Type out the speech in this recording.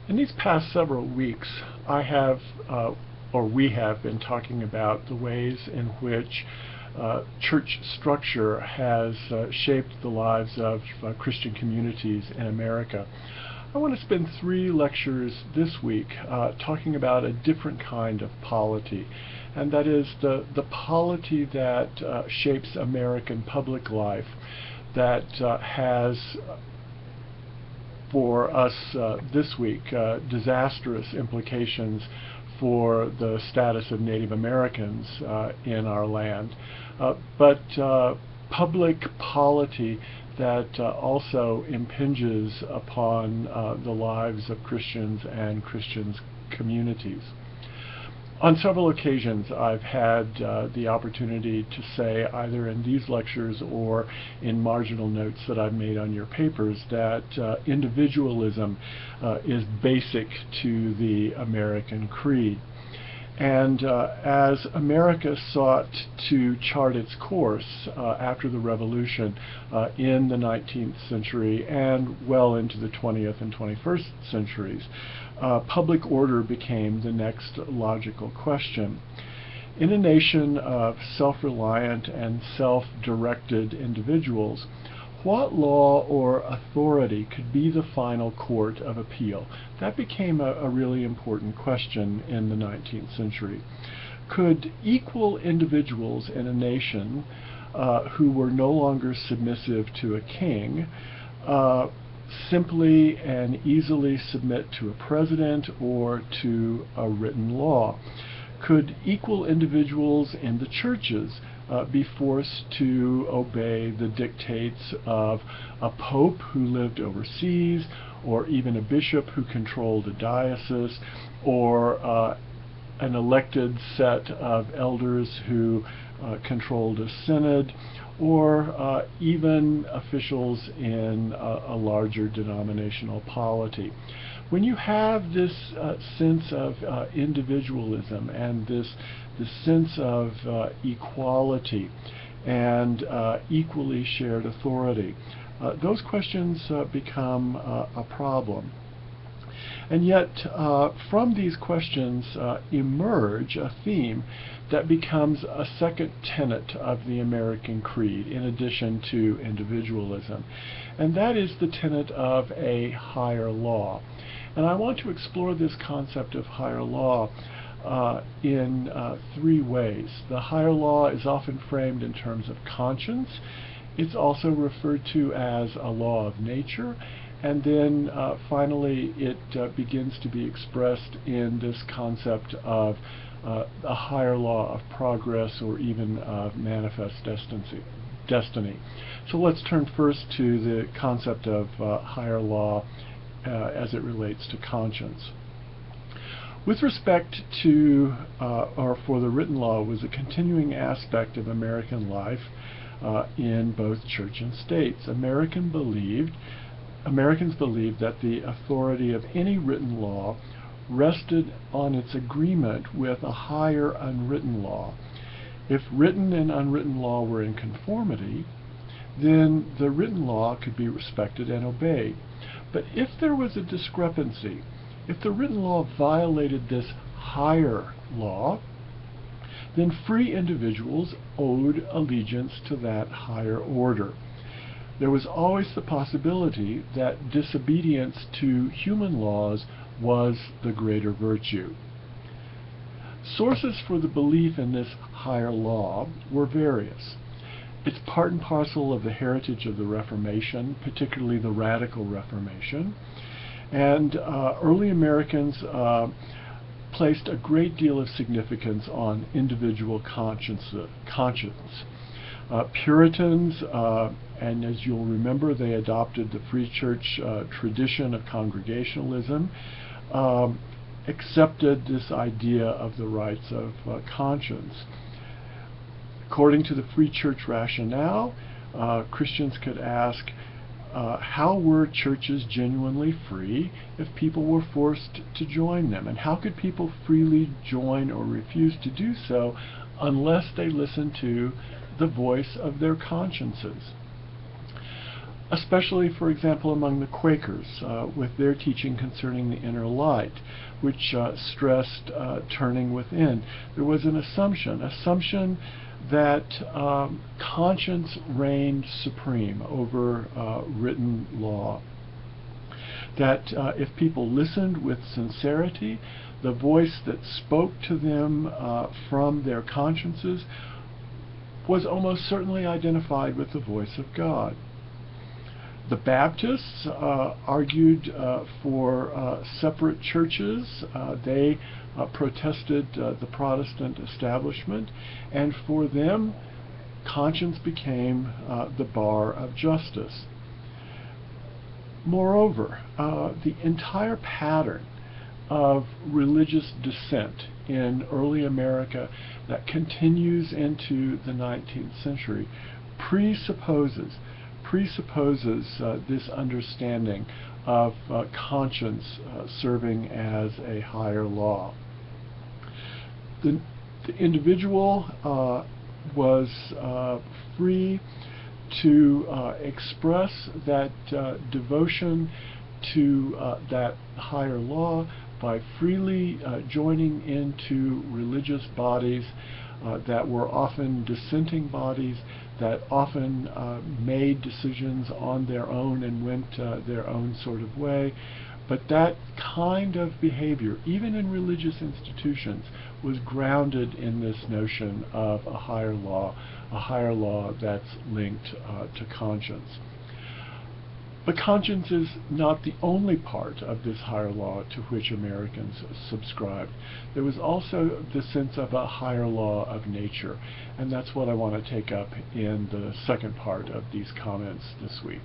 In these past several weeks, I have, or we have been talking about the ways in which church structure has shaped the lives of Christian communities in America. I want to spend 3 lectures this week talking about a different kind of polity, and that is the polity that shapes American public life, that has for us this week disastrous implications for the status of Native Americans in our land, but public polity that also impinges upon the lives of Christians and Christians' communities. On several occasions I've had the opportunity to say, either in these lectures or in marginal notes that I've made on your papers, that individualism is basic to the American creed. And as America sought to chart its course after the Revolution in the 19th century and well into the 20th and 21st centuries, public order became the next logical question. In a nation of self-reliant and self-directed individuals, what law or authority could be the final court of appeal? That became a really important question in the 19th century. Could equal individuals in a nation who were no longer submissive to a king simply and easily submit to a president or to a written law? Could equal individuals in the churches be forced to obey the dictates of a pope who lived overseas, or even a bishop who controlled a diocese, or an elected set of elders who controlled a synod, or even officials in a larger denominational polity? When you have this sense of individualism and this sense of equality and equally shared authority, those questions become a problem. And yet, from these questions emerge a theme that becomes a second tenet of the American creed, in addition to individualism, and that is the tenet of a higher law. And I want to explore this concept of higher law in 3 ways. The higher law is often framed in terms of conscience. It's also referred to as a law of nature. And then finally it begins to be expressed in this concept of a higher law of progress, or even of manifest destiny. So let's turn first to the concept of higher law as it relates to conscience. With respect to, or for the written law, was a continuing aspect of American life in both church and states. Americans believed that the authority of any written law rested on its agreement with a higher unwritten law. If written and unwritten law were in conformity, then the written law could be respected and obeyed. But if there was a discrepancy, if the written law violated this higher law, then free individuals owed allegiance to that higher order. There was always the possibility that disobedience to human laws was the greater virtue. Sources for the belief in this higher law were various. It's part and parcel of the heritage of the Reformation, particularly the Radical Reformation. And early Americans placed a great deal of significance on individual conscience. Puritans, and as you'll remember, they adopted the Free Church tradition of Congregationalism, accepted this idea of the rights of conscience. According to the Free Church rationale, Christians could ask, how were churches genuinely free if people were forced to join them? And how could people freely join or refuse to do so unless they listened to the voice of their consciences? especially, for example, among the Quakers, with their teaching concerning the inner light, which stressed turning within. There was an assumption that conscience reigned supreme over written law. That if people listened with sincerity, the voice that spoke to them from their consciences was almost certainly identified with the voice of God. The Baptists argued for separate churches. They protested the Protestant establishment, and for them, conscience became the bar of justice. Moreover, the entire pattern of religious dissent in early America that continues into the 19th century presupposes this understanding of conscience serving as a higher law. The individual was free to express that devotion to that higher law by freely joining into religious bodies that were often dissenting bodies, that often made decisions on their own and went their own sort of way. But that kind of behavior, even in religious institutions, was grounded in this notion of a higher law that's linked to conscience. But conscience is not the only part of this higher law to which Americans subscribed. There was also the sense of a higher law of nature, and that's what I want to take up in the second part of these comments this week.